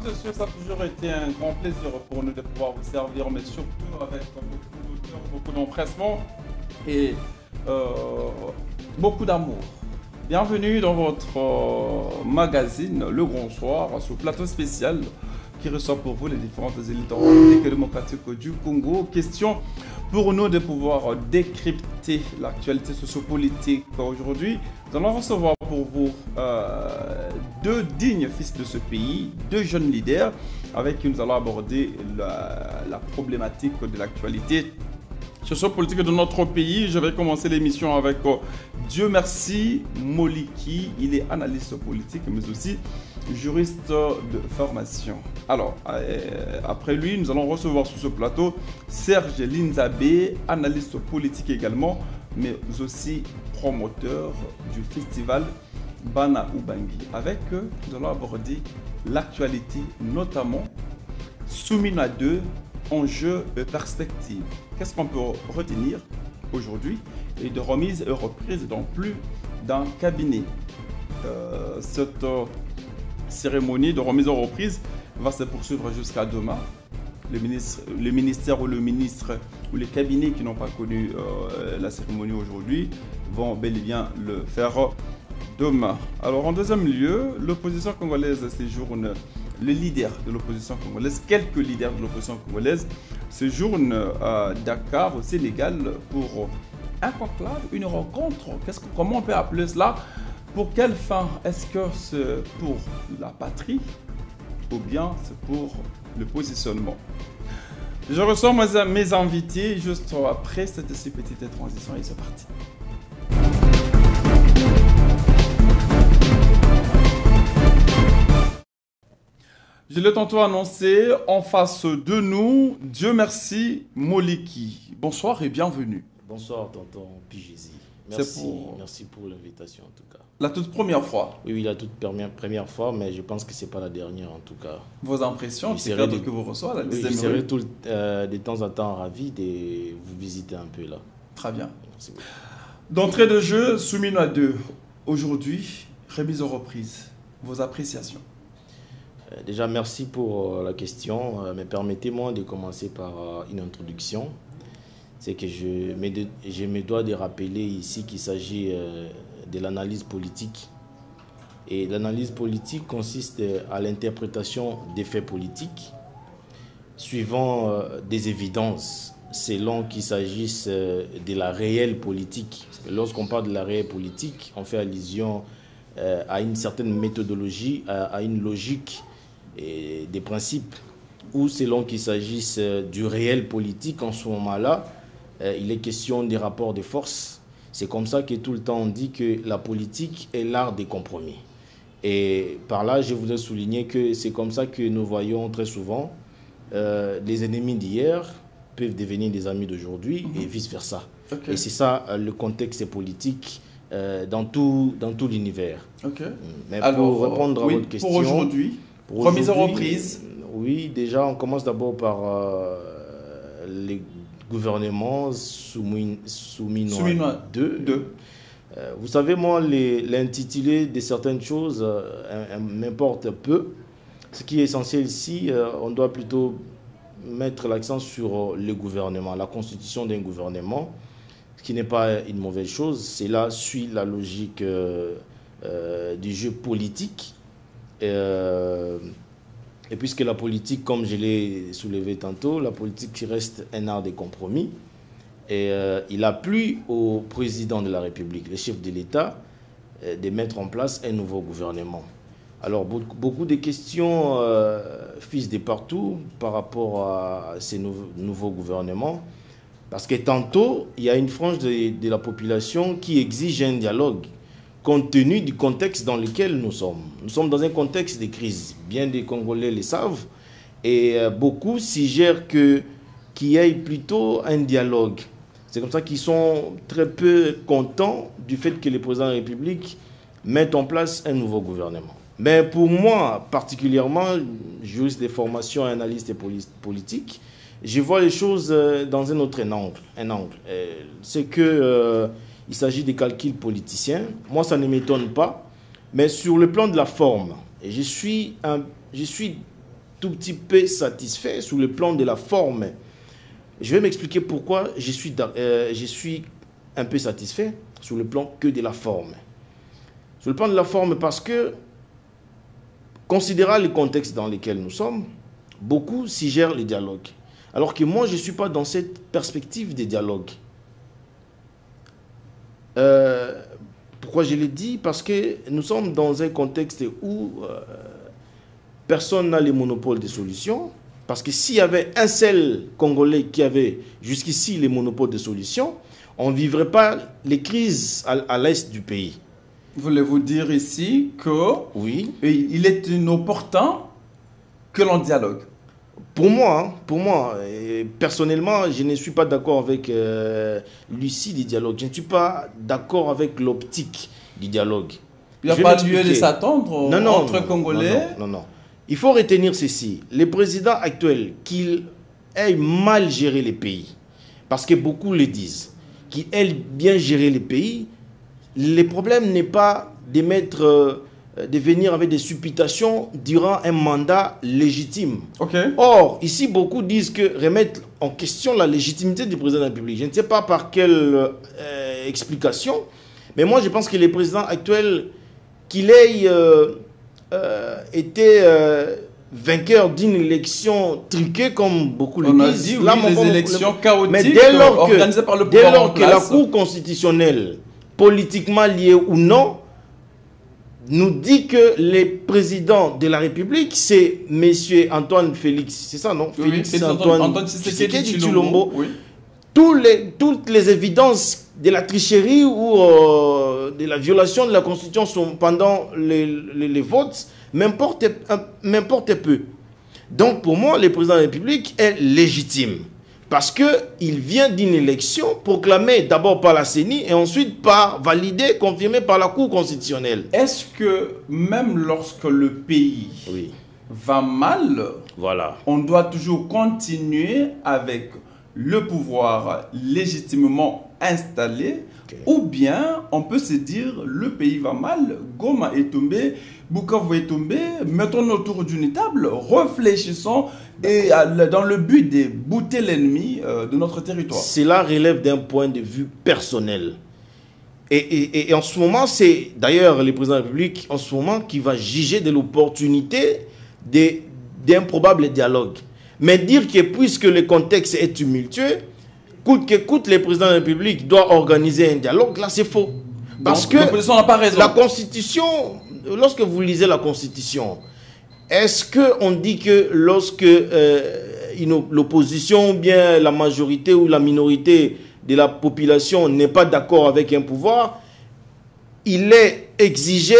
et messieurs, ça a toujours été un grand plaisir pour nous de pouvoir vous servir, mais surtout avec beaucoup d'auteur, beaucoup d'empressement et beaucoup d'amour. Bienvenue dans votre magazine Le Grand Soir, ce plateau spécial qui reçoit pour vous les différentes élites politiques et démocratiques du Congo. Question pour nous de pouvoir décrypter l'actualité sociopolitique aujourd'hui. Nous allons recevoir pour vous deux dignes fils de ce pays, deux jeunes leaders avec qui nous allons aborder la problématique de l'actualité sociopolitique de notre pays. Je vais commencer l'émission avec Dieu merci Moliki. Il est analyste politique mais aussi juriste de formation. Alors, après lui, nous allons recevoir sur ce plateau Serge Linzabé, analyste politique également, mais aussi promoteur du festival Bana Ubangi. Avec eux, nous allons aborder l'actualité, notamment Soumina 2, enjeux et perspectives. Qu'est-ce qu'on peut retenir aujourd'hui et de remise et reprise dans plus d'un cabinet. Cette cérémonie de remise et reprise va se poursuivre jusqu'à demain. Le ministère ou le ministre ou les cabinets qui n'ont pas connu la cérémonie aujourd'hui vont bel et bien le faire demain. Alors en deuxième lieu, l'opposition congolaise séjourne, les leaders de l'opposition congolaise, quelques leaders de l'opposition congolaise séjournent à Dakar, au Sénégal, pour un conclave, une rencontre. Comment on peut appeler cela? Pour quelle fin? Est-ce que c'est pour la patrie ou bien c'est pour le positionnement? Je reçois mes invités juste après cette petite transition et c'est parti. Je l'ai tantôt annoncé, en face de nous, Dieu merci Moliki. Bonsoir et bienvenue. Bonsoir tonton Pigési. Merci pour l'invitation en tout cas. La toute première fois? Oui, la toute première fois, mais je pense que ce n'est pas la dernière en tout cas. Vos impressions, c'est que vous recevez je serai de temps en temps ravi de vous visiter un peu là. Très bien. Merci beaucoup. D'entrée de jeu, Soumina 2. Aujourd'hui, remise aux reprises. Vos appréciations? Déjà, merci pour la question, mais permettez-moi de commencer par une introduction. C'est que je me dois de rappeler ici qu'il s'agit de l'analyse politique. Et l'analyse politique consiste à l'interprétation des faits politiques, suivant des évidences, selon qu'il s'agisse de la réelle politique. Lorsqu'on parle de la réelle politique, on fait allusion à une certaine méthodologie, à une logique et des principes, ou selon qu'il s'agisse du réel politique, en ce moment-là, il est question des rapports de force. C'est comme ça que tout le temps on dit que la politique est l'art des compromis. Et par là, je voudrais souligner que c'est comme ça que nous voyons très souvent les ennemis d'hier peuvent devenir des amis d'aujourd'hui et vice-versa. Okay. Et c'est ça le contexte politique dans tout l'univers. Okay. Mais alors, pour répondre à votre question... Pour aujourd'hui, remise en reprise. Oui, déjà, on commence d'abord par les gouvernements Souminois 2. Vous savez, moi, l'intitulé de certaines choses m'importe peu. Ce qui est essentiel ici, on doit plutôt mettre l'accent sur le gouvernement, la constitution d'un gouvernement, ce qui n'est pas une mauvaise chose. Cela suit la logique du jeu politique. Et puisque la politique, comme je l'ai soulevé tantôt, la politique reste un art de compromis. Et il a plu au président de la République, le chef de l'État, de mettre en place un nouveau gouvernement. Alors, beaucoup de questions fusent de partout par rapport à ces nouveaux gouvernements. Parce que tantôt, il y a une frange de la population qui exige un dialogue, compte tenu du contexte dans lequel nous sommes. Nous sommes dans un contexte de crise. Bien des Congolais le savent. Et beaucoup suggèrent qu'il y ait plutôt un dialogue. C'est comme ça qu'ils sont très peu contents du fait que le président de la République mette en place un nouveau gouvernement. Mais pour moi, particulièrement, juriste de formation et analyste politique, je vois les choses dans un autre angle. C'est que... il s'agit des calculs politiciens. Moi, ça ne m'étonne pas. Mais sur le plan de la forme, je suis tout petit peu satisfait sur le plan de la forme. Je vais m'expliquer pourquoi je suis un peu satisfait sur le plan que de la forme. Sur le plan de la forme parce que, considérant le contexte dans lequel nous sommes, beaucoup s'y gèrent les dialogues. Alors que moi, je ne suis pas dans cette perspective des dialogues. Pourquoi je l'ai dit? Parce que nous sommes dans un contexte où personne n'a le monopole des solutions. Parce que s'il y avait un seul Congolais qui avait jusqu'ici les monopoles de solutions, on ne vivrait pas les crises à l'est du pays. Voulez-vous dire ici que oui, il est inopportun que l'on dialogue? Pour moi, personnellement, je ne suis pas d'accord avec l'issue du dialogue. Je ne suis pas d'accord avec l'optique du dialogue. Il n'y a pas lieu de s'attendre entre Congolais? Non. Il faut retenir ceci. Le président actuel, qu'il ait mal géré les pays, parce que beaucoup le disent, qu'il ait bien géré les pays, le problème n'est pas de venir avec des supputations durant un mandat légitime. Okay. Or, ici, beaucoup disent que remettre en question la légitimité du président de la République. Je ne sais pas par quelle explication, mais moi, je pense que le président actuel, qu'il ait été vainqueur d'une élection truquée, comme beaucoup le disent. Dit, oui, là, les élections chaotiques mais organisées par le pouvoir en place. Que la Cour constitutionnelle, politiquement liée ou non, nous dit que le président de la République, c'est M. Antoine Félix. C'est ça, non? Oui, Félix Antoine Tshisekedi Tshilombo. Oui. Toutes les évidences de la tricherie ou de la violation de la Constitution sont pendant les votes, m'importe peu. Donc pour moi, le président de la République est légitime. Parce qu'il vient d'une élection proclamée d'abord par la CENI et ensuite validée, confirmée par la Cour constitutionnelle. Est-ce que même lorsque le pays va mal, voilà, on doit toujours continuer avec le pouvoir légitimement installé, ou bien on peut se dire le pays va mal, Goma est tombé, Bukavu est tombé, mettons-nous autour d'une table, réfléchissons et dans le but de bouter l'ennemi de notre territoire. Cela relève d'un point de vue personnel. Et en ce moment, c'est d'ailleurs le président de la République en ce moment qui va juger de l'opportunité d'un probable dialogue. Mais dire que puisque le contexte est tumultueux, coûte que coûte, le président de la République doit organiser un dialogue, là c'est faux. Parce que l'opposition n'a pas raison. La Constitution, lorsque vous lisez la Constitution, est-ce qu'on dit que lorsque l'opposition ou bien la majorité ou la minorité de la population n'est pas d'accord avec un pouvoir, il est exigé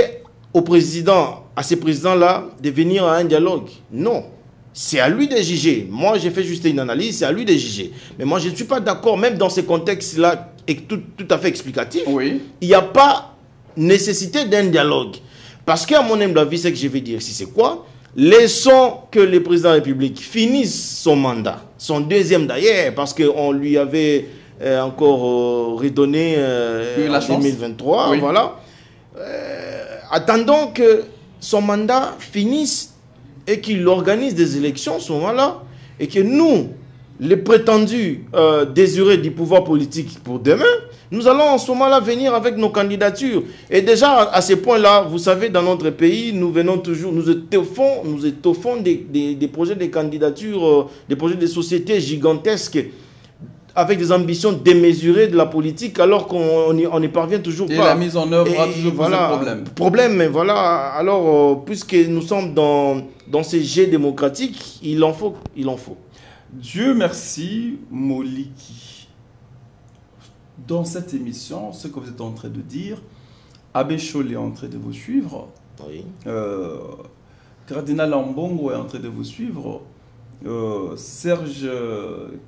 au président, à ces présidents-là, de venir à un dialogue? Non. C'est à lui de juger. Moi, j'ai fait juste une analyse, c'est à lui de juger. Mais moi, je ne suis pas d'accord, même dans ces contextes-là, et tout à fait explicatif, il n'y a pas nécessité d'un dialogue. Parce qu'à mon humble avis, ce que je vais dire, c'est quoi? Laissons que le président de la République finisse son mandat, son deuxième d'ailleurs, parce qu'on lui avait encore redonné en 2023, voilà. Attendons que son mandat finisse et qu'il organise des élections à ce moment-là, et que nous, les prétendus désirés du pouvoir politique pour demain, nous allons en ce moment-là venir avec nos candidatures. Et déjà, à ce point-là, vous savez, dans notre pays, nous étoffons des projets de candidature, des projets de sociétés gigantesques, avec des ambitions démesurées de la politique, alors qu'on n'y parvient toujours pas. Et la mise en œuvre a toujours posé problème. Mais voilà, alors, puisque nous sommes dans ces jets démocratiques, il en faut. Dieu merci, Moliki. Dans cette émission, ce que vous êtes en train de dire, Abbé Cholé est en train de vous suivre. Oui. Cardinal Ambongo est en train de vous suivre. Serge,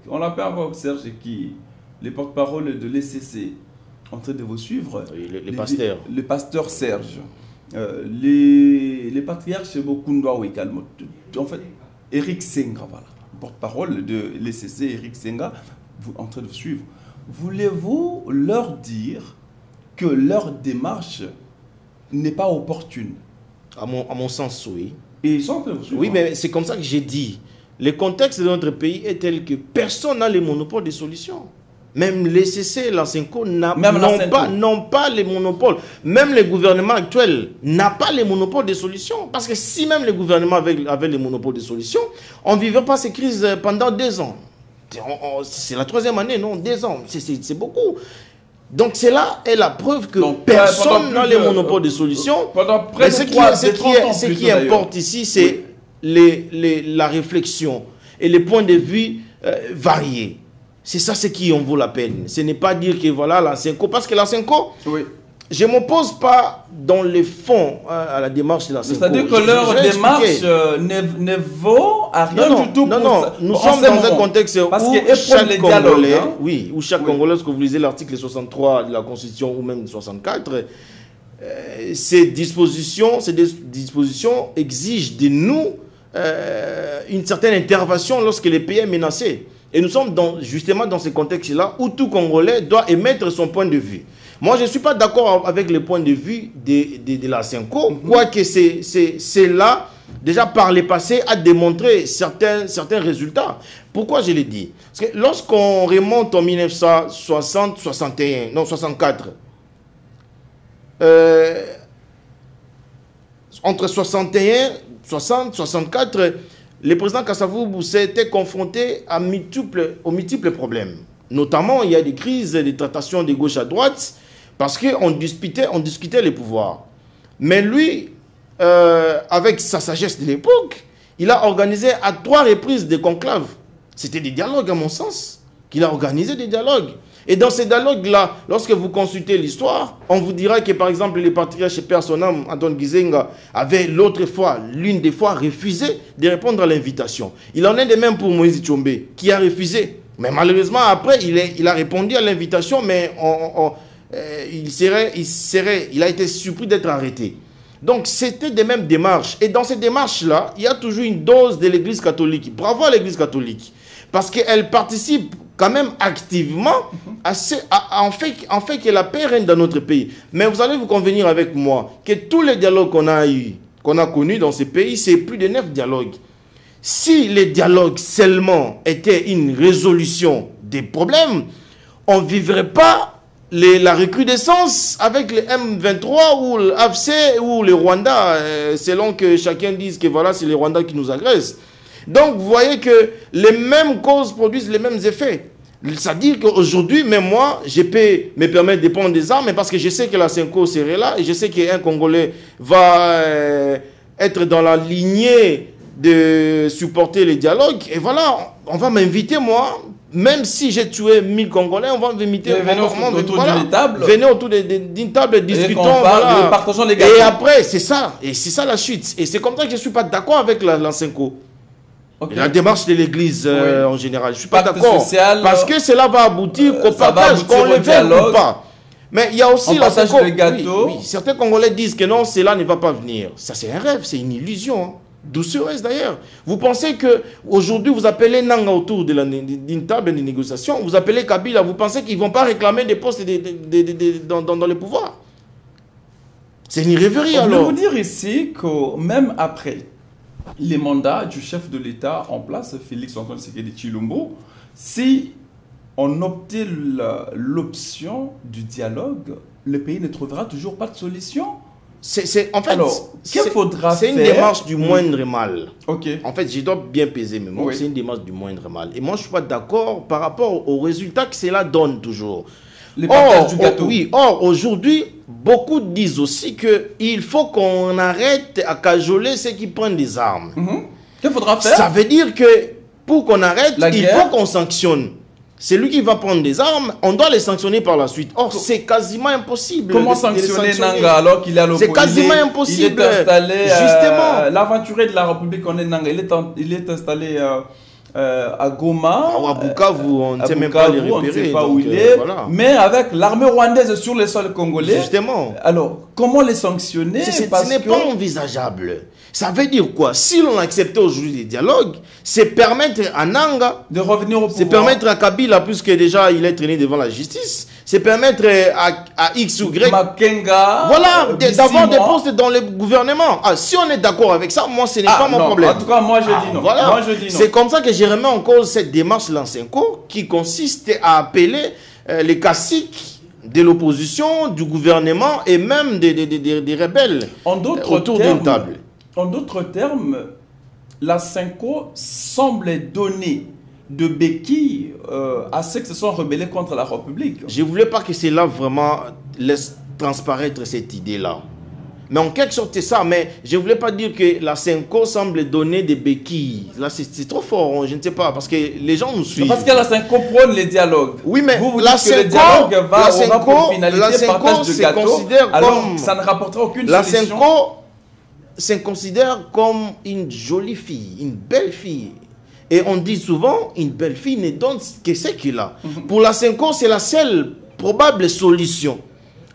on l'appelle encore Serge, qui les porte-parole de l'ECC, en train de vous suivre. Oui, les pasteurs. Le pasteur Serge. Les patriarches, c'est beaucoup également. En fait, Eric Senga, voilà, porte-parole de l'ECC, Eric Senga, en train de vous suivre. Voulez-vous leur dire que leur démarche n'est pas opportune? À mon sens, oui. Et ils sont en train de vous suivre. Oui, mais c'est comme ça que j'ai dit. Le contexte de notre pays est tel que personne n'a le monopole des solutions. Même les CC, la Senco n'ont pas les monopoles. Même le gouvernement actuel n'a pas les monopoles des solutions. Parce que si même le gouvernement avait les monopoles des solutions, on ne vivrait pas ces crises pendant 2 ans. C'est la 3e année, non, 2 ans. C'est beaucoup. Donc cela est la preuve que personne n'a les monopoles des solutions. Pendant près de 30 ans. Ce qui importe ici, c'est la réflexion et les points de vue variés. C'est ça ce qui en vaut la peine. Ce n'est pas dire que voilà la Senco, parce que la Senco, je ne m'oppose pas dans les fonds à la démarche de la Senco. C'est-à-dire que leur démarche ne vaut à rien du tout. Non, nous sommes dans un contexte où chaque Congolais, où chaque Congolais, lorsque vous lisez l'article 63 de la Constitution ou même 64, ces dispositions exigent de nous une certaine intervention lorsque le pays est menacé. Et nous sommes justement dans ce contexte-là où tout Congolais doit émettre son point de vue. Moi, je ne suis pas d'accord avec le point de vue de la Senco, quoique c'est là, déjà par le passé, a démontré certains résultats. Pourquoi je l'ai dit? Parce que lorsqu'on remonte en 1964, entre 61, 60, 64, le président Kassavou Boussé était confronté aux multiples problèmes. Notamment, il y a des crises, des tractations de gauche à droite, parce qu'on discutait les pouvoirs. Mais lui, avec sa sagesse de l'époque, il a organisé à 3 reprises des conclaves. C'était des dialogues, à mon sens, qu'il a organisé des dialogues. Et dans ces dialogues-là, lorsque vous consultez l'histoire, on vous dira que, par exemple, le patriarche Père Sonam, Antoine Gizenga, avait l'une des fois, refusé de répondre à l'invitation. Il en est de même pour Moïse Tchombe, qui a refusé. Mais malheureusement, après, il a répondu à l'invitation, mais il a été surpris d'être arrêté. Donc, c'était des mêmes démarches. Et dans ces démarches-là, il y a toujours une dose de l'Église catholique. Bravo à l'Église catholique. Parce qu'elle participe quand même activement en fait que la paix règne dans notre pays. Mais vous allez vous convenir avec moi que tous les dialogues qu'on a connus dans ce pays, c'est plus de 9 dialogues. Si les dialogues seulement étaient une résolution des problèmes, on ne vivrait pas la recrudescence avec le M23 ou l'AFC ou le Rwanda, selon que chacun dise que voilà, c'est le Rwanda qui nous agresse. Donc, vous voyez que les mêmes causes produisent les mêmes effets. C'est-à-dire qu'aujourd'hui, même moi, je peux me permettre de prendre des armes parce que je sais que la Senco serait là et je sais qu'un Congolais va être dans la lignée de supporter les dialogues. Et voilà, on va m'inviter, moi, même si j'ai tué 1000 Congolais, on va m'inviter. Venez autour d'une table. Venez autour d'une table, discutons. Voilà. Partageons les gâteaux. Et après, c'est ça. Et c'est ça la chute. Et c'est comme ça que je ne suis pas d'accord avec la Senco. Okay. La démarche de l'Église en général. Je ne suis pas d'accord. Parce que cela va aboutir qu'au partage, qu'on le veuille ou pas. Mais il y a aussi la Senco. Oui, certains Congolais disent que non, cela ne va pas venir. Ça, c'est un rêve, c'est une illusion. Hein. Doucereuse d'ailleurs. Vous pensez qu'aujourd'hui, vous appelez Nanga autour d'une table de négociation, vous appelez Kabila, vous pensez qu'ils ne vont pas réclamer des postes dans le pouvoir? C'est une rêverie alors. Je veux vous dire ici que même après les mandats du chef de l'État en place, Félix Antoine Tshisekedi Tshilombo, si on optait l'option du dialogue, le pays ne trouvera toujours pas de solution. En fait, c'est une démarche du moindre mal. Okay. En fait, je dois bien peser mes mots. C'est une démarche du moindre mal. Et moi, je ne suis pas d'accord par rapport aux résultats que cela donne toujours. Les partages du gâteau. Or, aujourd'hui, beaucoup disent aussi qu'il faut qu'on arrête à cajoler ceux qui prennent des armes. Qu'est-ce qu'il faudra faire? Ça veut dire que pour qu'on arrête, il faut qu'on sanctionne. C'est lui qui va prendre des armes, on doit les sanctionner par la suite. Or, c'est quasiment impossible. Comment sanctionner Nanga alors qu'il est à l'opposition? C'est quasiment impossible. Il est installé, justement. L'aventurier de la République, on est Nanga, il est installé à Goma. À Bukavu, on ne sait même pas les repérer. On ne sait pas où il est. Voilà. Mais avec l'armée rwandaise sur le sol congolais. Justement. Alors, comment les sanctionner? Ce n'est pas envisageable. Ça veut dire quoi? Si l'on acceptait aujourd'hui les dialogues, c'est permettre à Nanga de revenir au pouvoir. C'est permettre à Kabila, puisque déjà il est traîné devant la justice, c'est permettre à X ou Y Makenga, voilà, d'avoir des postes dans le gouvernement. Ah, si on est d'accord avec ça, moi, ce n'est pas mon problème. En tout cas, moi, je dis non. Voilà. Moi, je dis non. C'est comme ça que je remets en cause cette démarche Lansenko qui consiste à appeler les caciques de l'opposition, du gouvernement et même des rebelles autour d'une table. En d'autres termes, la Senko semble donner de béquilles à ceux qui se sont rebellés contre la République. Je ne voulais pas que cela vraiment laisse transparaître cette idée-là. Mais en quelque sorte, c'est ça. Mais je ne voulais pas dire que la Senko semble donner des béquilles. Là, c'est trop fort, je ne sais pas, parce que les gens nous suivent. Parce que la Senko prône les dialogues. Oui, mais vous la dites que le dialogue va pour finalité partage de gâteau, alors comme ça ne rapportera aucune solution. La Senko se considère comme une jolie fille, une belle fille. Et on dit souvent, une belle fille ne donne que ce qu'il a. Pour la Senko, c'est la seule probable solution.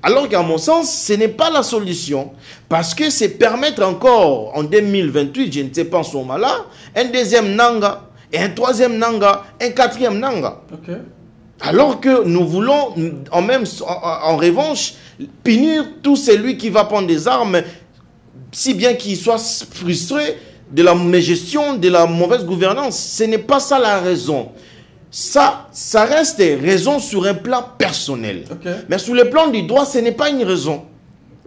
Alors qu'à mon sens, ce n'est pas la solution. Parce que c'est permettre encore, en 2028, je ne sais pas en ce moment-là, un deuxième Nanga, et un troisième Nanga, un quatrième Nanga. Okay. Alors que nous voulons, en revanche, punir tout celui qui va prendre des armes, si bien qu'il soit frustré de la mégestion, de la mauvaise gouvernance. Ce n'est pas ça la raison. Ça reste raison sur un plan personnel. Okay. Mais sur le plan du droit, ce n'est pas une raison.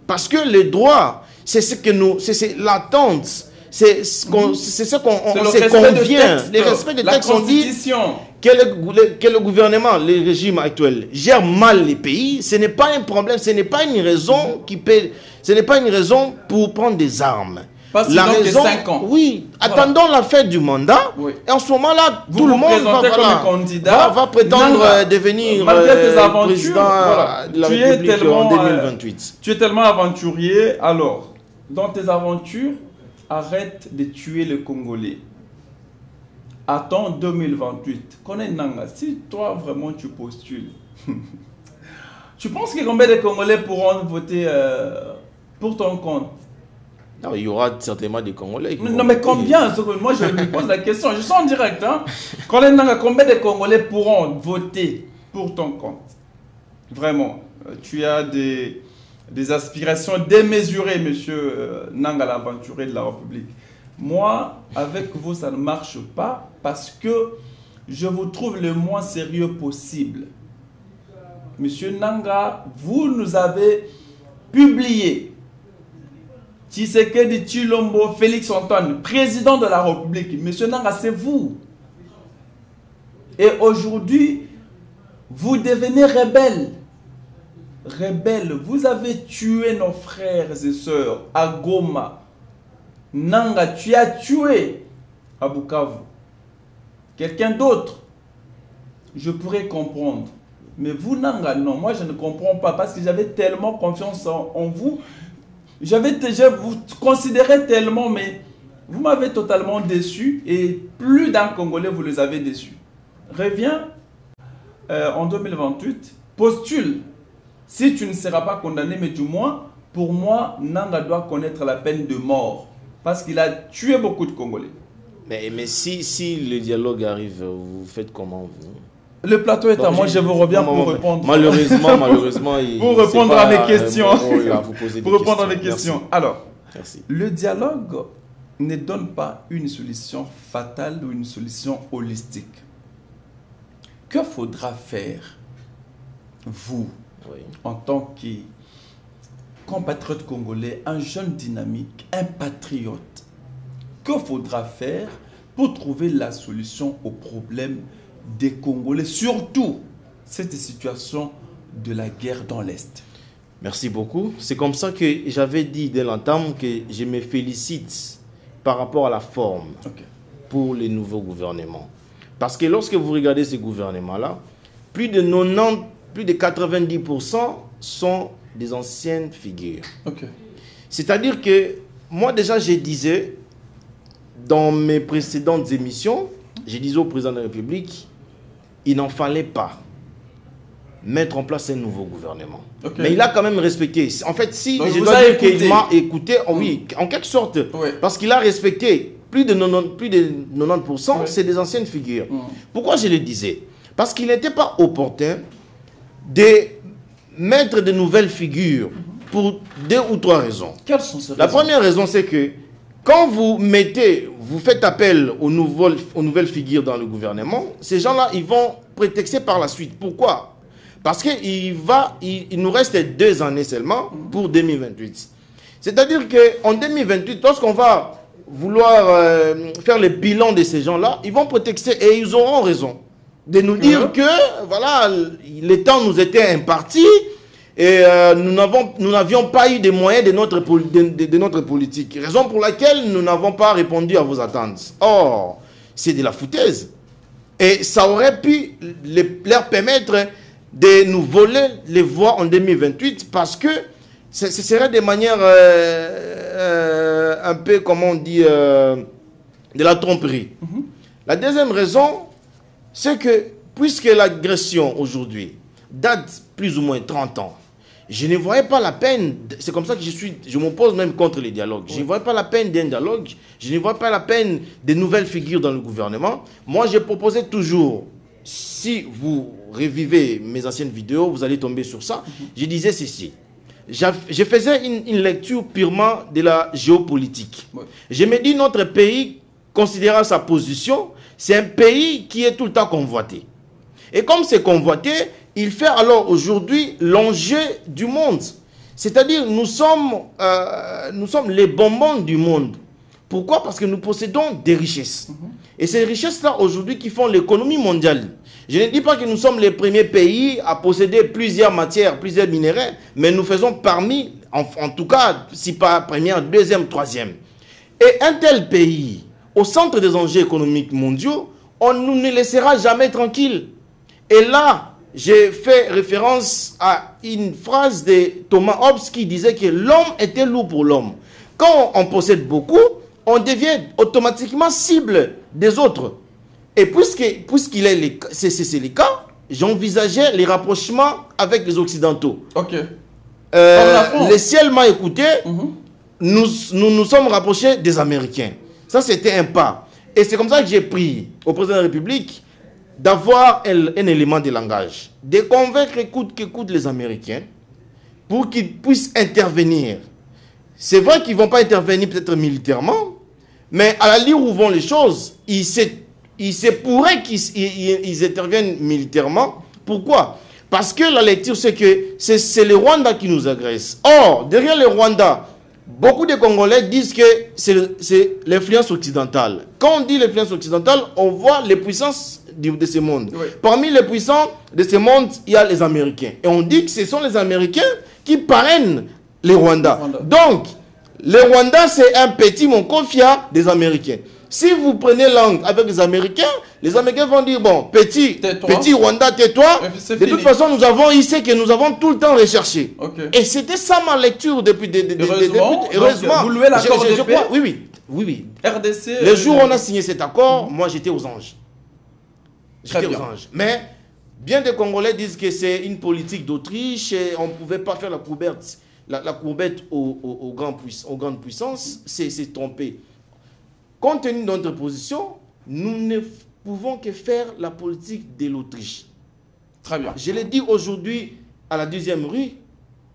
Parce que le droit, c'est ce que nous, c'est l'attente, c'est ce qu'on se convient. Le respect des textes, on dit que le gouvernement, le régime actuel, gère mal les pays. Ce n'est pas un problème, ce n'est pas une raison ce n'est pas une raison pour prendre des armes. Parce la raison, 5 ans. Oui, voilà. Attendons la fin du mandat. Oui. Et en ce moment-là, tout le monde va prétendre devenir président de la République en 2028. Tu es tellement aventurier. Alors, dans tes aventures, arrête de tuer les Congolais. Attends 2028. Connais Nanga. Si toi, vraiment, tu postules, tu penses que combien de Congolais pourront voter pour ton compte? Non, il y aura certainement des Congolais. Non, mais combien? Moi, je me pose la question. Je suis en direct. Hein? Combien de Congolais pourront voter pour ton compte? Vraiment. Tu as des aspirations démesurées, monsieur Nanga, l'aventurier de la République. Moi, avec vous, ça ne marche pas parce que je vous trouve le moins sérieux possible. Monsieur Nanga, vous nous avez publié Tshisekedi Tshilombo Félix Antoine, président de la République. Monsieur Nanga, c'est vous. Et aujourd'hui, vous devenez rebelle. Rebelle, vous avez tué nos frères et sœurs à Goma. Nanga, tu as tué à Bukavu. Quelqu'un d'autre, je pourrais comprendre. Mais vous, Nanga, non, moi je ne comprends pas parce que j'avais tellement confiance en vous. Je vous considérais tellement, mais vous m'avez totalement déçu et plus d'un Congolais vous les avez déçus. Reviens en 2028, postule. Si tu ne seras pas condamné, mais du moins, pour moi, Nanga doit connaître la peine de mort parce qu'il a tué beaucoup de Congolais. Mais si le dialogue arrive, vous faites comment vous? Le plateau est à moi, je vous reviens pour répondre. Malheureusement, pour répondre à mes questions. Pour répondre à mes questions. Alors, le dialogue ne donne pas une solution fatale ou une solution holistique. Que faudra faire, vous, en tant que compatriote congolais, un jeune dynamique, un patriote, que faudra faire pour trouver la solution au problème des Congolais, surtout cette situation de la guerre dans l'Est? Merci beaucoup. C'est comme ça que j'avais dit dès l'entame que je me félicite par rapport à la forme pour les nouveaux gouvernements. Parce que lorsque vous regardez ces gouvernements-là, plus de 90% sont des anciennes figures. C'est-à-dire que moi déjà je disais dans mes précédentes émissions, je disais au président de la République, il n'en fallait pas mettre en place un nouveau gouvernement. Mais il a quand même respecté. En fait, si je dois dire qu'il m'a écouté, oui, en quelque sorte, parce qu'il a respecté plus de 90%, c'est des anciennes figures. Pourquoi je le disais? Parce qu'il n'était pas opportun de mettre de nouvelles figures pour 2 ou 3 raisons. Quelles sont ces raisons? La première raison, c'est que quand vous faites appel aux nouvelles figures dans le gouvernement, ces gens-là, ils vont prétexter par la suite. Pourquoi? Parce qu'il nous reste 2 années seulement pour 2028. C'est-à-dire qu'en 2028, lorsqu'on va vouloir faire le bilan de ces gens-là, ils vont prétexter, et ils auront raison, de nous dire que voilà, le temps nous était imparti et nous n'avions pas eu des moyens de notre politique. Raison pour laquelle nous n'avons pas répondu à vos attentes. Or, c'est de la foutaise. Et ça aurait pu leur permettre de nous voler les voix en 2028 parce que ce serait de manière un peu, comment on dit, de la tromperie. La deuxième raison, c'est que puisque l'agression aujourd'hui date plus ou moins 30 ans, je ne voyais pas la peine, c'est comme ça que je m'oppose même contre les dialogues. Je ne voyais pas la peine d'un dialogue, je ne vois pas la peine de nouvelles figures dans le gouvernement. Moi, j'ai proposé toujours, si vous revivez mes anciennes vidéos, vous allez tomber sur ça. Je disais ceci. Je faisais une lecture purement de la géopolitique. Je me dis, notre pays, considérant sa position, c'est un pays qui est tout le temps convoité. Et comme c'est convoité, il fait alors aujourd'hui l'enjeu du monde. C'est-à-dire, nous sommes les bonbons du monde. Pourquoi? Parce que nous possédons des richesses. Et ces richesses-là, aujourd'hui, qui font l'économie mondiale. Je ne dis pas que nous sommes les premiers pays à posséder plusieurs matières, plusieurs minéraux, mais nous faisons parmi, en tout cas, si pas première, deuxième, troisième. Et un tel pays, au centre des enjeux économiques mondiaux, on ne nous laissera jamais tranquilles. Et là, j'ai fait référence à une phrase de Thomas Hobbes qui disait que l'homme était loup pour l'homme. Quand on possède beaucoup, on devient automatiquement cible des autres. Et puisqu'il est c'est le cas, j'envisageais les rapprochements avec les Occidentaux. Ok. Le ciel m'a écouté, nous sommes rapprochés des Américains. Ça, c'était un pas. Et c'est comme ça que j'ai pris au président de la République d'avoir un élément de langage, de convaincre qu'écoutent les Américains pour qu'ils puissent intervenir. C'est vrai qu'ils ne vont pas intervenir peut-être militairement, mais à la ligne où vont les choses, il se pourrait qu'ils interviennent militairement. Pourquoi? Parce que la lecture, c'est que c'est le Rwanda qui nous agresse. Or, derrière le Rwanda, beaucoup de Congolais disent que c'est l'influence occidentale. Quand on dit l'influence occidentale, on voit les puissances de ce monde. Oui. Parmi les puissants de ce monde, il y a les Américains. Et on dit que ce sont les Américains qui parrainent les Rwandais. Donc, le Rwanda, c'est un petit Monkofia des Américains. Si vous prenez langue avec les Américains vont dire, bon, petit Rwanda, tais-toi. De toute façon, nous avons ici que nous avons tout le temps recherché. Okay. Et c'était ça ma lecture depuis... Heureusement. Vous louez l'accord de paix? Oui. RDC... Le jour où on a signé cet accord, moi j'étais aux anges. J'étais aux anges. Mais bien des Congolais disent que c'est une politique d'Autriche et on ne pouvait pas faire la courbette aux grandes puissances. C'est trompé. Compte tenu de notre position, nous ne pouvons que faire la politique de l'Autriche. Très bien. Je l'ai dit aujourd'hui à la 2e rue,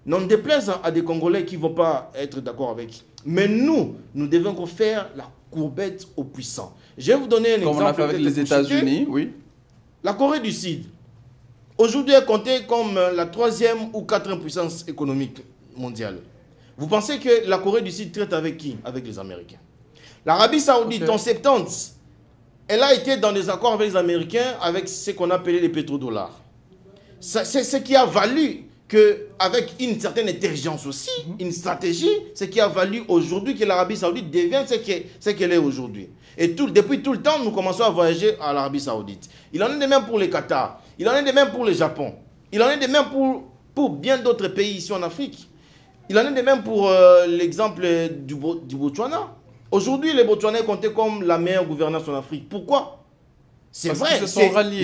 n'en déplaise à des Congolais qui ne vont pas être d'accord avec. Mais nous devons faire la courbette aux puissants. Je vais vous donner un exemple. Comme on a fait avec les États-Unis, oui. La Corée du Sud, aujourd'hui, est comptée comme la 3e ou 4e puissance économique mondiale. Vous pensez que la Corée du Sud traite avec qui? Avec les Américains. L'Arabie Saoudite, en 70, elle a été dans des accords avec les Américains avec ce qu'on appelait les pétrodollars. C'est ce qui a valu qu'avec une certaine intelligence aussi, une stratégie, ce qui a valu aujourd'hui que l'Arabie Saoudite devienne ce qu'elle est aujourd'hui. Et depuis tout le temps, nous commençons à voyager à l'Arabie Saoudite. Il en est de même pour les Qatar, il en est de même pour le Japon, il en est de même pour bien d'autres pays ici en Afrique. Il en est de même pour l'exemple du Botswana. Aujourd'hui, les Botswanais comptaient comme la meilleure gouvernance en Afrique. Pourquoi? C'est vrai,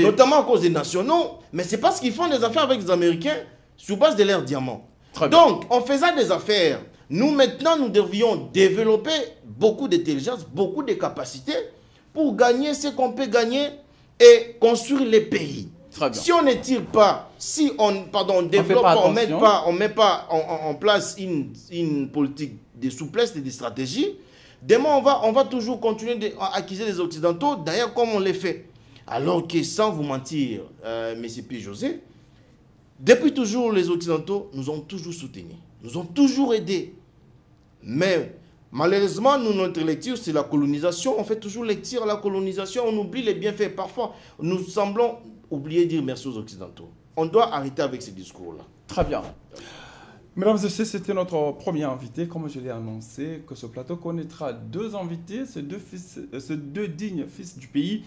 notamment à cause des nationaux, mais c'est parce qu'ils font des affaires avec les Américains sur base de leurs diamants. Donc, en faisant des affaires, nous maintenant, nous devrions développer beaucoup d'intelligence, beaucoup de capacités pour gagner ce qu'on peut gagner et construire les pays. Très bien. Si on ne tire pas, si on, pardon, on développe pas, on ne met pas en place une politique de souplesse et de stratégie, demain on va toujours continuer à accuser les Occidentaux, d'ailleurs comme on l'a fait. Alors que sans vous mentir, M. P. José, depuis toujours les Occidentaux nous ont toujours soutenus, nous ont toujours aidés. Mais malheureusement, nous, notre lecture, c'est la colonisation. On fait toujours lecture à la colonisation, on oublie les bienfaits. Parfois, nous semblons oublier de dire merci aux Occidentaux. On doit arrêter avec ces discours-là. Très bien. Mesdames et messieurs, c'était notre premier invité. Comme je l'ai annoncé, que ce plateau connaîtra deux invités, ces deux dignes fils du pays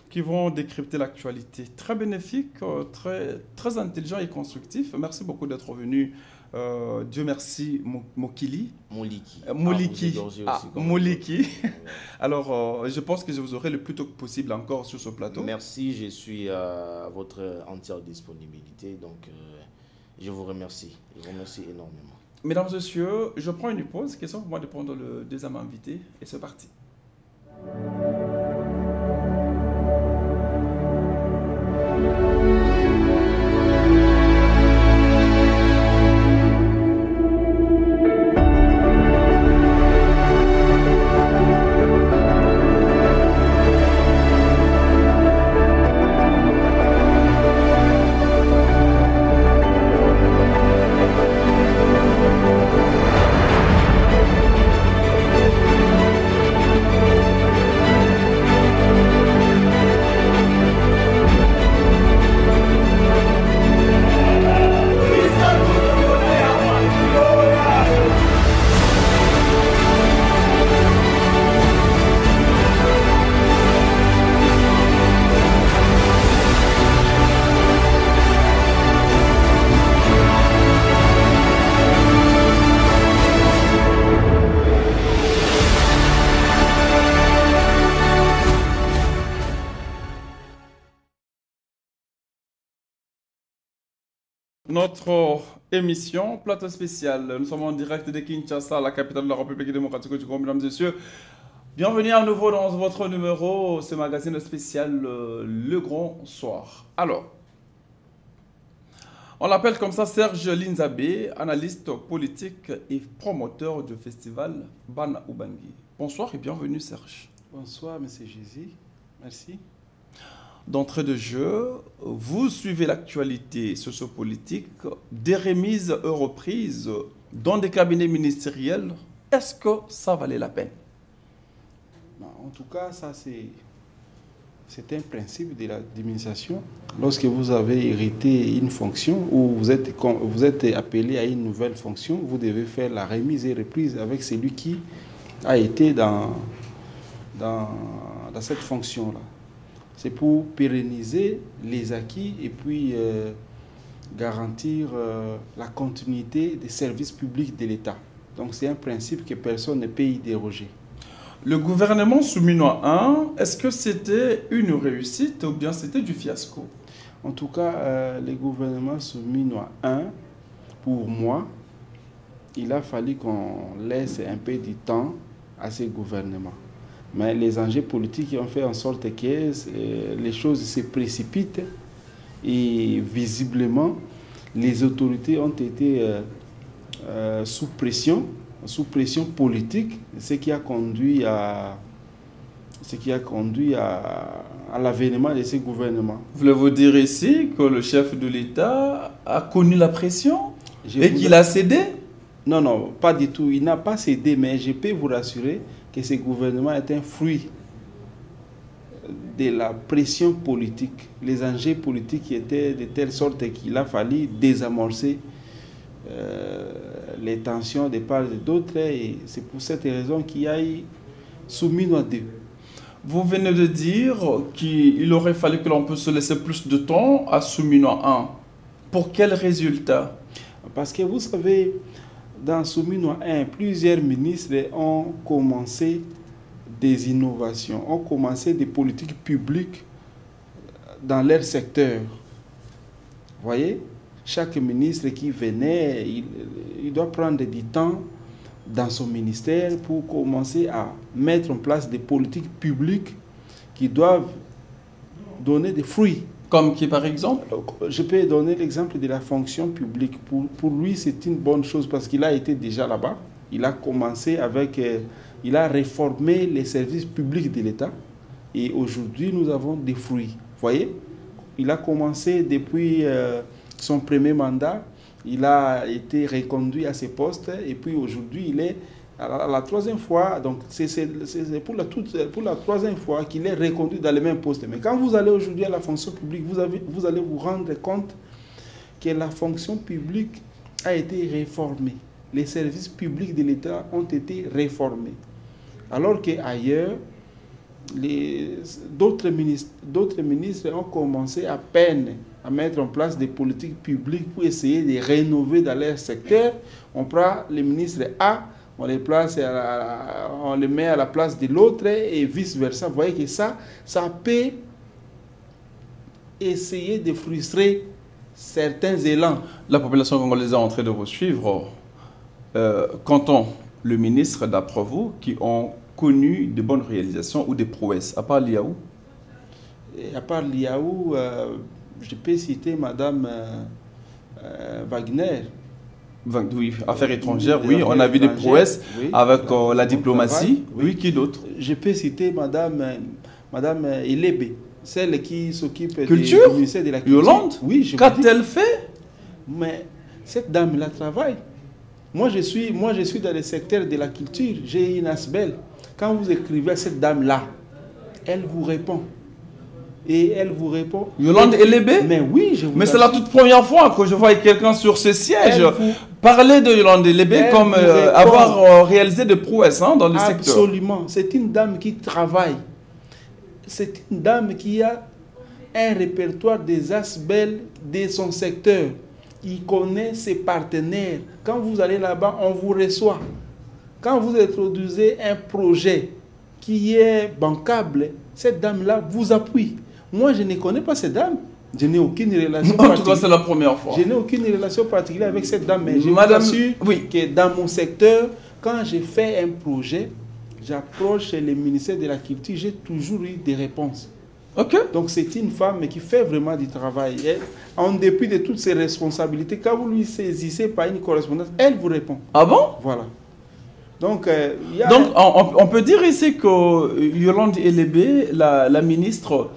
qui vont décrypter l'actualité. Très bénéfique, très intelligent et constructif. Merci beaucoup d'être venu. Dieu merci, Moliki. Moliki. Alors, je pense que je vous aurai le plus tôt possible encore sur ce plateau. Merci, je suis à votre entière disponibilité. Donc, je vous remercie. Je vous remercie énormément. Mesdames et messieurs, je prends une pause. Question pour moi de prendre le deuxième invité. Et c'est parti. Notre émission, plateau spécial. Nous sommes en direct de Kinshasa, la capitale de la République démocratique du Congo, mesdames et messieurs. Bienvenue à nouveau dans votre numéro, ce magazine spécial Le Grand Soir. Alors, on l'appelle comme ça Serge Linzabé, analyste politique et promoteur du festival Bana Ubangi. Bonsoir et bienvenue Serge. Bonsoir M. Jésus, merci. D'entrée de jeu, vous suivez l'actualité sociopolitique des remises et reprises dans des cabinets ministériels. Est-ce que ça valait la peine? En tout cas, ça c'est un principe de l'administration. Lorsque vous avez hérité une fonction ou vous êtes appelé à une nouvelle fonction, vous devez faire la remise et reprise avec celui qui a été dans cette fonction-là. C'est pour pérenniser les acquis et puis garantir la continuité des services publics de l'État. Donc c'est un principe que personne ne peut y déroger. Le gouvernement Souminois 1, est-ce que c'était une réussite ou bien c'était du fiasco? En tout cas, le gouvernement Souminois 1, pour moi, il a fallu qu'on laisse un peu du temps à ce gouvernement. Mais les enjeux politiques ont fait en sorte que les choses se précipitent et visiblement les autorités ont été sous pression politique, ce qui a conduit à l'avènement de ce gouvernement. Voulez-vous dire ici que le chef de l'État a connu la pression et qu'il a cédé? Non, non, pas du tout. Il n'a pas cédé, mais je peux vous rassurer que ce gouvernement est un fruit de la pression politique. Les enjeux politiques étaient de telle sorte qu'il a fallu désamorcer les tensions de part et d'autre. Et c'est pour cette raison qu'il y a eu Souminois 2. Vous venez de dire qu'il aurait fallu que l'on puisse se laisser plus de temps à Souminois 1. Pour quel résultat? Parce que vous savez, dans Souminois 1, plusieurs ministres ont commencé des innovations, ont commencé des politiques publiques dans leur secteur. Vous voyez, chaque ministre qui venait, il doit prendre du temps dans son ministère pour commencer à mettre en place des politiques publiques qui doivent donner des fruits Comme qui, par exemple? Je peux donner l'exemple de la fonction publique. Pour lui, c'est une bonne chose parce qu'il a été déjà là-bas. Il a commencé avec... il a réformé les services publics de l'État. Et aujourd'hui, nous avons des fruits. Vous voyez? Il a commencé depuis son premier mandat. Il a été reconduit à ses postes. Et puis aujourd'hui, il est à la troisième fois. Donc, c'est pour la troisième fois qu'il est reconduit dans les mêmes postes. Mais quand vous allez aujourd'hui à la fonction publique, vous allez vous rendre compte que la fonction publique a été réformée. Les services publics de l'État ont été réformés. Alors qu'ailleurs, d'autres ministres ont commencé à peine à mettre en place des politiques publiques pour essayer de rénover dans leur secteur. On prend les ministres A, on les met à la place de l'autre et vice-versa. Vous voyez que ça peut essayer de frustrer certains élans. La population congolaise est en train de vous suivre. Quand le ministre, d'après vous, qui ont connu de bonnes réalisations ou des prouesses, à part Liaou? À part Liaou, je peux citer Madame Wagner. Oui, affaires étrangères, oui, on a vu des prouesses oui, avec la diplomatie. Travail, oui, qui d'autre? Je peux citer Madame Elebe, celle qui s'occupe du ministère de la Culture. Yolande? Oui, qu'a-t-elle fait? Mais cette dame-là travaille. Moi, je suis dans le secteur de la culture. J'ai une asbel. Quand vous écrivez à cette dame-là, elle vous répond. Et elle vous répond. Yolande Elebe? Mais oui, je vous Mais c'est la toute première fois que je vois quelqu'un sur ce siège parler de Yolande Elebe comme avoir réalisé des prouesses dans le secteur. Absolument. C'est une dame qui travaille. C'est une dame qui a un répertoire des asbel de son secteur. Il connaît ses partenaires. Quand vous allez là-bas, on vous reçoit. Quand vous introduisez un projet qui est bancable, cette dame-là vous appuie. Moi, je ne connais pas cette dame. Je n'ai aucune relation particulière. En tout cas, c'est la première fois. Je n'ai aucune relation particulière avec cette dame. Mais je vous assure que dans mon secteur, quand je fais un projet, j'approche le ministère de la Culture, j'ai toujours eu des réponses. Okay. Donc c'est une femme qui fait vraiment du travail. Elle, en dépit de toutes ses responsabilités, quand vous lui saisissez par une correspondance, elle vous répond. Ah bon? Voilà. Donc, on peut dire ici que Yolande Elebe, la ministre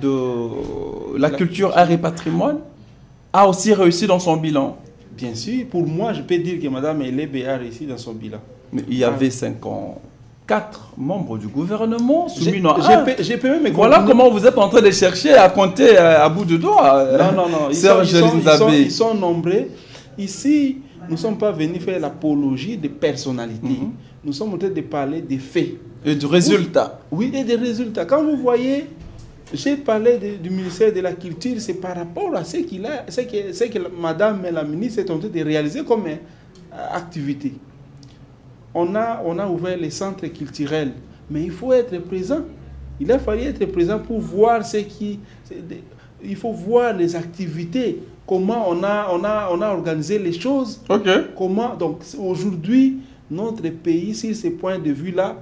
de la Culture, Art et Patrimoine, a aussi réussi dans son bilan. Bien sûr, pour moi, je peux dire que Mme Elebe a réussi dans son bilan. Mais il y avait 4 membres du gouvernement soumis Voilà comment vous êtes en train de chercher à compter à bout de doigts. Non. Ils sont nombreux. Ici, nous ne sommes pas venus faire l'apologie des personnalités. Nous sommes en train de parler des faits. Et du résultat. Oui, et des résultats. Quand vous voyez, j'ai parlé du ministère de la Culture, c'est par rapport à ce que Madame la ministre est en train de réaliser comme activité. On a ouvert les centres culturels, mais il faut être présent. Il a fallu être présent pour voir il faut voir les activités, comment on a organisé les choses. Okay. Donc aujourd'hui, notre pays, sur ces points de vue-là,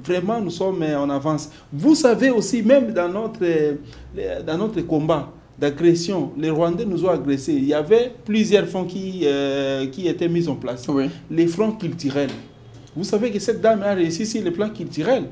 vraiment nous sommes en avance. Vous savez aussi, même dans notre combat d'agression, les Rwandais nous ont agressés. Il y avait plusieurs fonds qui étaient mis en place. Oui. Les fronts culturels. Vous savez que cette dame a réussi sur le plan culturel.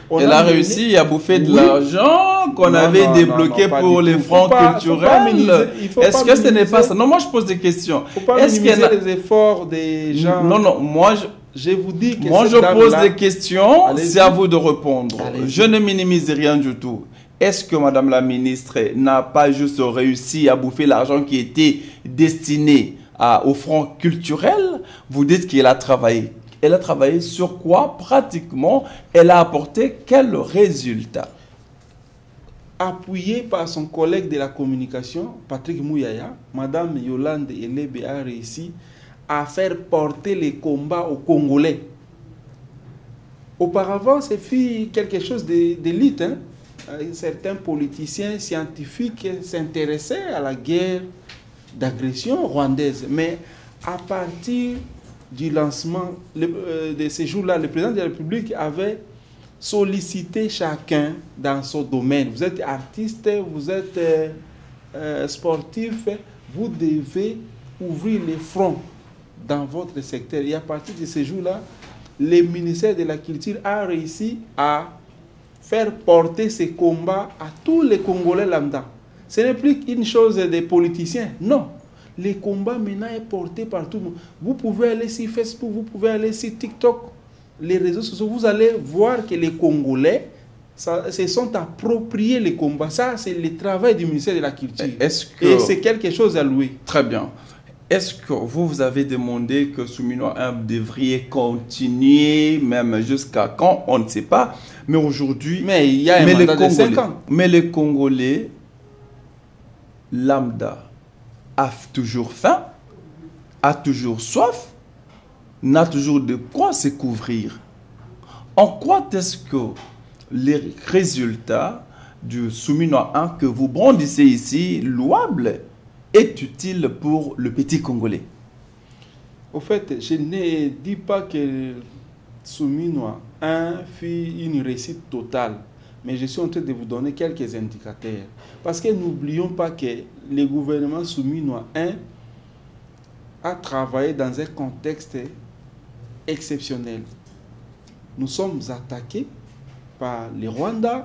Elle a réussi à bouffer de l'argent qu'on avait débloqué pour les fonds culturels. Est-ce que ce n'est pas ça? Non, moi je pose des questions. Il ne faut pas minimiser les efforts des gens. Non, moi je vous dis que moi je pose des questions, c'est à vous de répondre. Je ne minimise rien du tout. Est-ce que Madame la ministre n'a pas juste réussi à bouffer l'argent qui était destiné aux fonds culturels? Vous dites qu'elle a travaillé. Elle a travaillé sur quoi pratiquement? Elle a apporté quel résultat? Appuyée par son collègue de la communication, Patrick Mouyaya, Madame Yolande Elebe a réussi à faire porter les combats aux Congolais. Auparavant, c'est fait quelque chose d'élite. Certains politiciens scientifiques s'intéressaient à la guerre d'agression rwandaise. Mais à partir du lancement de ces jours-là, le président de la République avait sollicité chacun dans son domaine. Vous êtes artiste, vous êtes sportif, vous devez ouvrir les fronts dans votre secteur. Et à partir de ce jour-là, le ministère de la Culture a réussi à faire porter ces combats à tous les Congolais lambda. Ce n'est plus une chose des politiciens, non. Les combats maintenant est porté par tout le monde. Vous pouvez aller sur Facebook, vous pouvez aller sur TikTok, les réseaux sociaux, vous allez voir que les Congolais se sont appropriés les combats. Ça, c'est le travail du ministère de la Culture. Et c'est quelque chose à louer. Très bien. Est-ce que vous avez demandé que Souminois 1 devrait continuer, même jusqu'à quand? On ne sait pas. Mais aujourd'hui... Mais il y a un mandat de 5 ans. Mais les Congolais, lambda, a toujours faim, a toujours soif, n'a toujours de quoi se couvrir. En quoi est-ce que les résultats du Souminois 1 que vous brandissez ici, louable, est utile pour le petit Congolais? Au fait, je ne dis pas que Souminois 1 fut une réussite totale, mais je suis en train de vous donner quelques indicateurs. Parce que n'oublions pas que le gouvernement Souminois 1 a travaillé dans un contexte exceptionnel. Nous sommes attaqués par les Rwandais,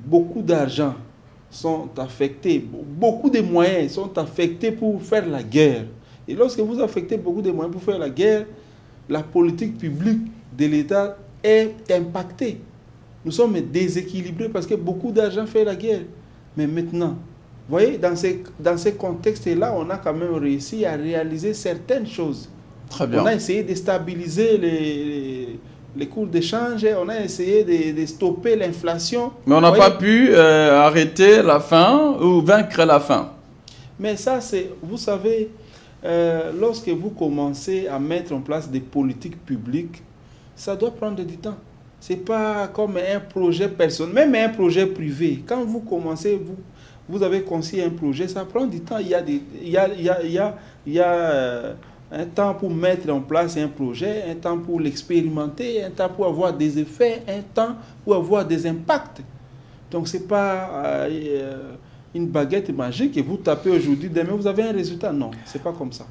beaucoup d'argent sont affectés, beaucoup de moyens sont affectés pour faire la guerre. Et lorsque vous affectez beaucoup de moyens pour faire la guerre, la politique publique de l'État est impactée. Nous sommes déséquilibrés parce que beaucoup d'argent fait la guerre. Mais maintenant, vous voyez, dans ces contextes-là, on a quand même réussi à réaliser certaines choses. Très bien. On a essayé de stabiliser les cours d'échange, on a essayé de stopper l'inflation. Mais on n'a pas pu arrêter la faim ou vaincre la faim. Mais ça, c'est, vous savez, lorsque vous commencez à mettre en place des politiques publiques, ça doit prendre du temps. Ce n'est pas comme un projet personnel, même un projet privé. Quand vous commencez, vous avez conçu un projet, ça prend du temps. Il y a un temps pour mettre en place un projet, un temps pour l'expérimenter, un temps pour avoir des effets, un temps pour avoir des impacts. Donc ce n'est pas une baguette magique et vous tapez aujourd'hui, demain vous avez un résultat. Non, ce n'est pas comme ça.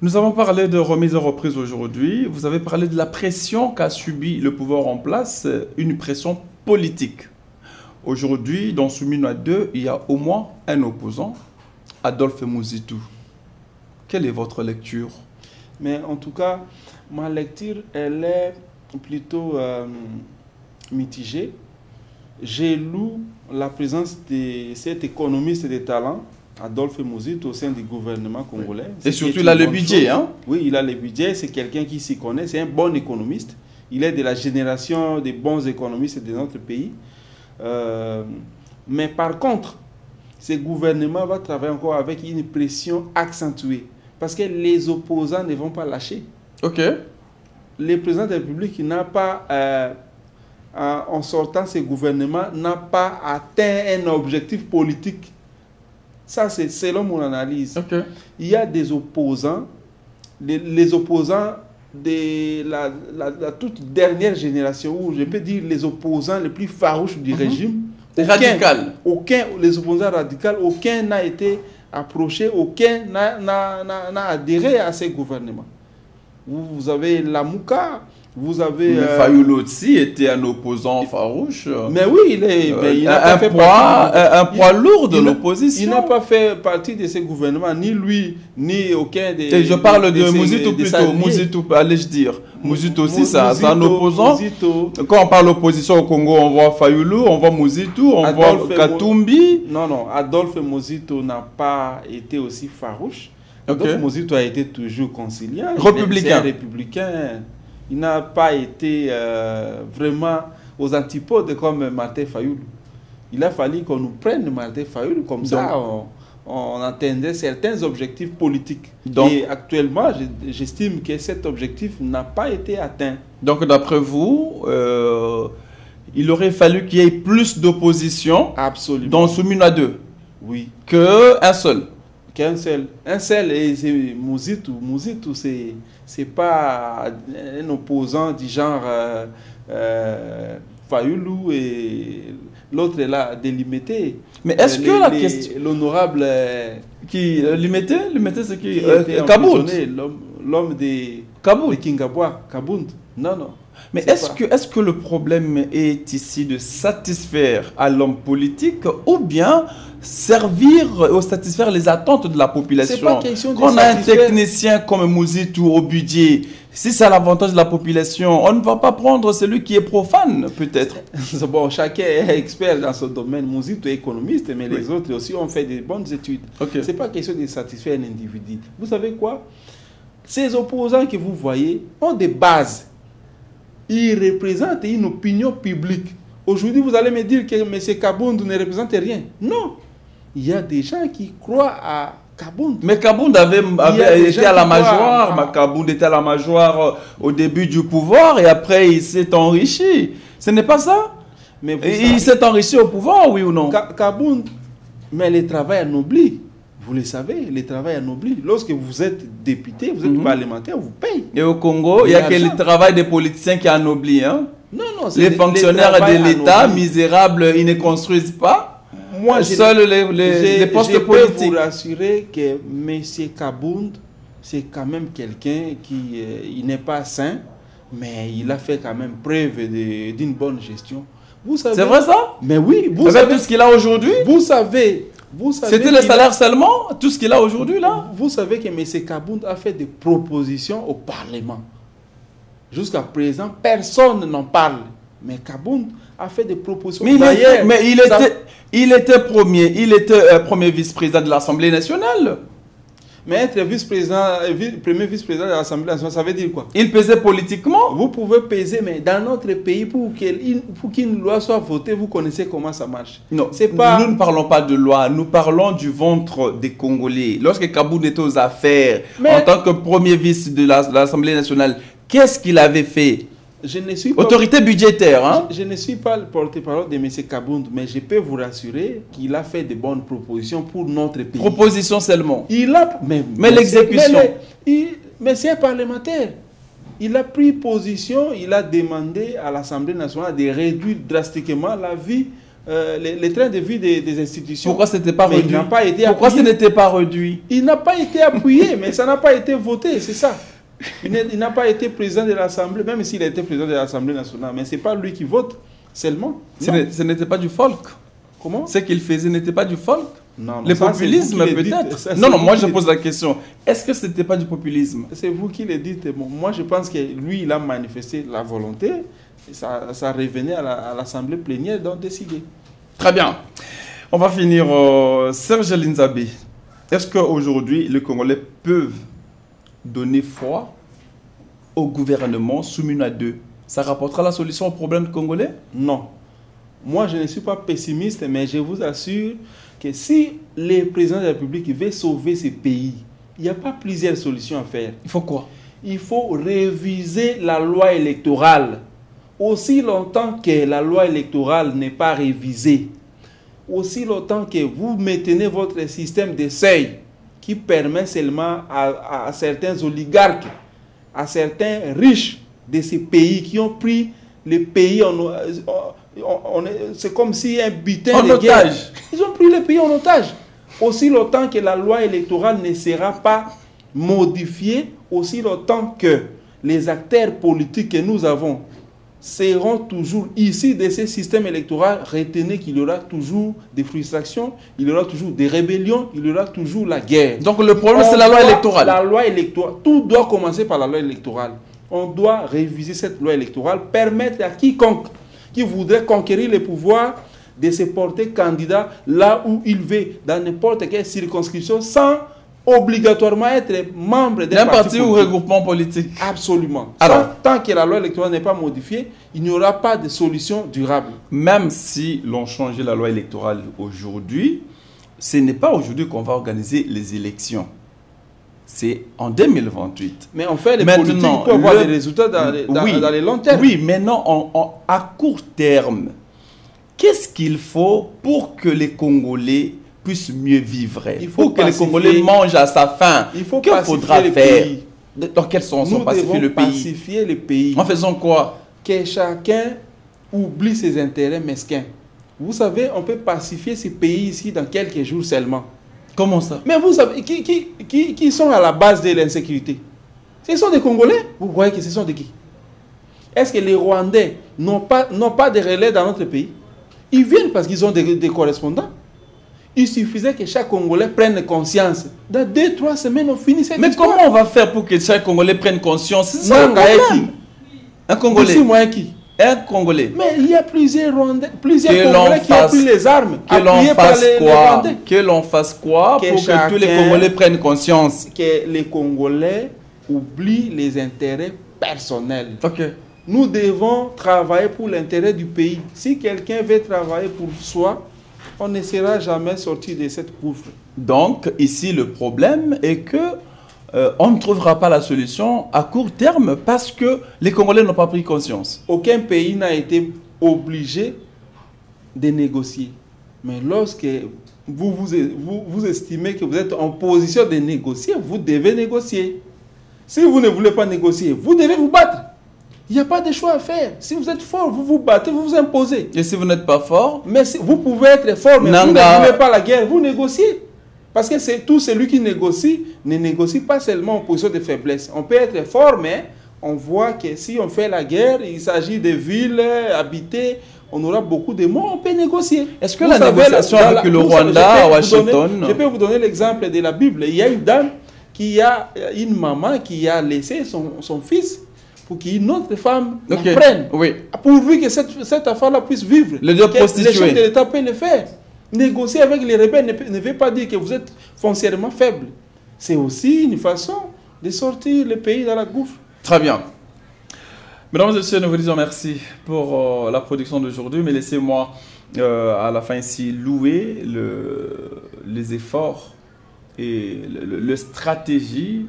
Nous avons parlé de remise en reprise aujourd'hui. Vous avez parlé de la pression qu'a subi le pouvoir en place, une pression politique. Aujourd'hui, dans Souminois 2, il y a au moins un opposant, Adolphe Muzitu. Quelle est votre lecture? Mais en tout cas, ma lecture, elle est plutôt mitigée. J'ai lu la présence de cet économiste de talent, Adolphe Muzitu, au sein du gouvernement congolais. Et surtout, il a le budget. Hein? Oui, il a le budget. C'est quelqu'un qui s'y connaît. C'est un bon économiste. Il est de la génération des bons économistes de notre pays. Mais par contre, ce gouvernement va travailler encore avec une pression accentuée. Parce que les opposants ne vont pas lâcher. Ok. Le président de la République n'a pas, en sortant ce gouvernement, n'a pas atteint un objectif politique. Ça, c'est selon mon analyse. Okay. Il y a des opposants, les opposants de la toute dernière génération, ou je peux dire les opposants les plus farouches du régime. Les opposants radicaux, aucun n'a été approché, aucun n'a adhéré à ces gouvernements. Vous avez Lamouka, vous avez... Mais Fayulu aussi était un opposant farouche. Mais oui, il n'a pas fait un poids lourd de l'opposition. Il n'a pas fait partie de ces gouvernements, ni lui, ni aucun des... Et je parle de Muzitu plutôt, Muzitu, allais-je dire. Muzitu aussi, c'est un opposant. Quand on parle d'opposition au Congo, on voit Fayulu, on voit Muzitu, on voit Katumbi. Non, Adolphe Muzitu n'a pas été aussi farouche. Adolphe Muzitu a été toujours conciliant. Républicain. Il n'a pas été vraiment aux antipodes comme Martin Fayulu. Il a fallu qu'on nous prenne Martin Fayulu, comme ça on atteindrait certains objectifs politiques. Donc, et actuellement, j'estime que cet objectif n'a pas été atteint. Donc d'après vous, il aurait fallu qu'il y ait plus d'opposition dans Souminois 2 qu'un seul. Qu'un seul. Un seul, et c'est Muzitu. Muzitu, c'est pas un opposant du genre Fayulu. l'autre est là, délimité. Mais est-ce que la question... L'honorable... Qui limité c'est qui était Kabound. L'homme de Kingaboua, Kabound. Non, non. Mais est-ce que le problème est ici de satisfaire à l'homme politique ou bien servir ou satisfaire les attentes de la population? C'est pas question de Quand on a un satisfaire... technicien comme Mouzitou au budget, si c'est à l'avantage de la population, on ne va pas prendre celui qui est profane, peut-être. Bon, chacun est expert dans son domaine. Mouzitou est économiste, mais les autres aussi ont fait des bonnes études. Okay. C'est pas question de satisfaire un individu. Vous savez quoi? Ces opposants que vous voyez ont des bases. Ils représentent une opinion publique. Aujourd'hui, vous allez me dire que M. Kabound ne représente rien. Non. Il y a des gens qui croient à Kabound. Mais Kabound avait été à la Majoire. Kabound était à la Majoire au début du pouvoir et après il s'est enrichi. Ce n'est pas ça? Mais il s'est enrichi au pouvoir, oui ou non? Kabound, mais le travail anoblit. Vous le savez, le travail anoblit. Lorsque vous êtes député, vous êtes parlementaire, vous payez. Et au Congo, il n'y a que le travail des politiciens qui anoblit. Hein? Non, non, les fonctionnaires de l'État, misérables, ils ne construisent pas. Moi, seuls les postes politiques. Je peux vous rassurer que M. Kabound, c'est quand même quelqu'un qui il n'est pas sain, mais il a fait quand même preuve d'une bonne gestion. C'est vrai ça? Mais oui, vous savez tout ce qu'il a aujourd'hui? Vous savez c'était le salaire seulement, tout ce qu'il a aujourd'hui là? Vous savez que M. Kabound a fait des propositions au Parlement. Jusqu'à présent, personne n'en parle. Mais Kabound a fait des propositions. Mais il était premier vice-président de l'Assemblée nationale. Mais être premier vice-président de l'Assemblée nationale, ça veut dire quoi? Il pesait politiquement. Vous pouvez peser, mais dans notre pays, pour qu'une loi soit votée, vous connaissez comment ça marche. Non, nous ne parlons pas de loi, nous parlons du ventre des Congolais. Lorsque Kabound était aux affaires, en tant que premier vice de l'Assemblée nationale, qu'est-ce qu'il avait fait? Je ne suis pas, autorité budgétaire. Hein? Je ne suis pas le porte-parole de M. Kabound, mais je peux vous rassurer qu'il a fait de bonnes propositions pour notre pays. Propositions seulement. Mais l'exécution. Mais c'est un parlementaire. Il a pris position, il a demandé à l'Assemblée nationale de réduire drastiquement la vie, les trains de vie des institutions. Pourquoi ce n'était pas réduit? Pourquoi ce n'était pas réduit? Il n'a pas été appuyé, mais ça n'a pas été voté, c'est ça. Il n'a pas été président de l'Assemblée, même s'il a été président de l'Assemblée nationale. Mais ce n'est pas lui qui vote seulement. Ce n'était pas du folk. Comment? Ce qu'il faisait n'était pas du folk. Non, le populisme peut-être. Non, moi je pose la question. Est-ce que ce n'était pas du populisme? C'est vous qui le dites. Bon, moi je pense que lui, il a manifesté la volonté. Ça revenait à l'Assemblée plénière d'en décider. Très bien. On va finir. Serge Linzabi, est-ce qu'aujourd'hui les Congolais peuvent donner foi au gouvernement soumis à deux? Ça rapportera la solution au problème congolais? Non. Moi, je ne suis pas pessimiste, mais je vous assure que si le président de la République veut sauver ce pays, il n'y a pas plusieurs solutions à faire. Il faut quoi? Il faut réviser la loi électorale. Aussi longtemps que la loi électorale n'est pas révisée, aussi longtemps que vous maintenez votre système de seuil, qui permet seulement à certains oligarques, à certains riches de ces pays qui ont pris le pays c'est comme si un butin de guerre. Ils ont pris le pays en otage. Aussi longtemps que la loi électorale ne sera pas modifiée, aussi longtemps que les acteurs politiques que nous avons seront toujours ici de ce système électoral, retenez qu'il y aura toujours des frustrations, il y aura toujours des rébellions, il y aura toujours la guerre. Donc le problème c'est la loi électorale. La loi électorale, tout doit commencer par la loi électorale. On doit réviser cette loi électorale, permettre à quiconque qui voudrait conquérir le pouvoir de se porter candidat là où il veut, dans n'importe quelle circonscription, sans obligatoirement être membre d'un parti ou regroupement politique. Absolument. Alors, tant que la loi électorale n'est pas modifiée, il n'y aura pas de solution durable. Même si l'on changeait la loi électorale aujourd'hui, ce n'est pas aujourd'hui qu'on va organiser les élections. C'est en 2028. Mais on fait les politiques pour avoir des résultats dans les longs termes. Oui, maintenant, à court terme, qu'est-ce qu'il faut pour que les Congolais puissent mieux vivre? Il faut que les Congolais mangent à sa faim. Il faut qu'il faudra faire? Dans quel sens on pacifie le pays? Pacifier le pays. En faisant quoi? Que chacun oublie ses intérêts mesquins. Vous savez, on peut pacifier ce pays ici dans quelques jours seulement. Comment ça? Mais vous savez, qui sont à la base de l'insécurité? Ce sont des Congolais? Vous croyez que ce sont de qui? Est-ce que les Rwandais n'ont pas de relais dans notre pays? Ils viennent parce qu'ils ont des correspondants. Il suffisait que chaque Congolais prenne conscience. Dans 2-3 semaines, on finit cette histoire. Mais comment on va faire pour que chaque Congolais prenne conscience? C'est ça le Qui? problème. Un Congolais. Ici, moi, qui? Un Congolais. Mais il y a plusieurs Rwandais, plusieurs Congolais qui ont pris les armes. Que l'on fasse quoi? Que l'on fasse quoi pour que tous les Congolais prennent conscience? Que les Congolais oublient les intérêts personnels. Ok. Nous devons travailler pour l'intérêt du pays. Si quelqu'un veut travailler pour soi, on ne sera jamais sorti de cette gouffre. Donc, ici, le problème est que on ne trouvera pas la solution à court terme parce que les Congolais n'ont pas pris conscience. Aucun pays n'a été obligé de négocier. Mais lorsque vous estimez que vous êtes en position de négocier, vous devez négocier. Si vous ne voulez pas négocier, vous devez vous battre. Il n'y a pas de choix à faire. Si vous êtes fort, vous vous battez, vous vous imposez. Et si vous n'êtes pas fort? Mais vous pouvez être fort, mais vous ne voulez pas la guerre, vous négociez. Parce que c'est tout celui qui négocie, ne négocie pas seulement en position de faiblesse. On peut être fort, mais on voit que si on fait la guerre, il s'agit de villes habitées, on aura beaucoup de morts, on peut négocier. Est-ce que la négociation avec le Rwanda à Washington... Je peux vous donner l'exemple de la Bible. Il y a une dame une maman qui a laissé son fils pour qu'une autre femme la prenne. Oui. Pourvu que cette affaire-là puisse vivre. Les deux prostituées. Les chefs de l'État peuvent le faire. Négocier avec les rebelles ne veut pas dire que vous êtes foncièrement faible. C'est aussi une façon de sortir le pays dans la gouffre. Très bien. Mesdames et messieurs, nous vous disons merci pour la production d'aujourd'hui, mais laissez-moi à la fin ici louer les efforts et la stratégie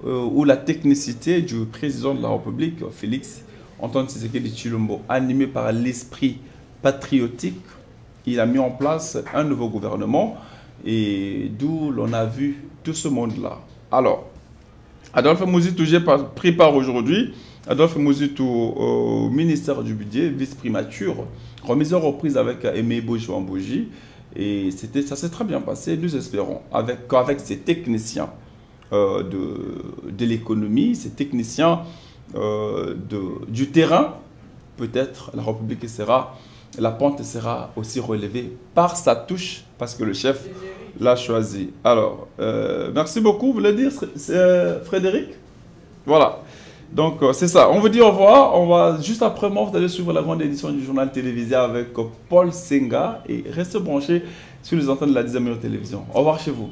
ou la technicité du président de la République, Félix Antoine Tshisekedi Tshilombo, animé par l'esprit patriotique. Il a mis en place un nouveau gouvernement et d'où l'on a vu tout ce monde-là. Alors, Adolphe Mouzitou, j'ai pris part aujourd'hui. Adolphe Mouzitou au ministère du Budget, vice-primature, remise en reprise avec Aimé Bojo-Amboji. Et ça s'est très bien passé. Nous espérons qu'avec ces techniciens de l'économie, ces techniciens du terrain, peut-être la République la pente sera aussi relevée par sa touche, parce que le chef l'a choisi. Alors, merci beaucoup. Vous voulez dire, Frédéric? Voilà. Donc, c'est ça. On vous dit au revoir. Juste après moi, vous allez suivre la grande édition du journal télévisé avec Paul Senga. Et restez branchés sur les antennes de la 10e télévision. Au revoir chez vous.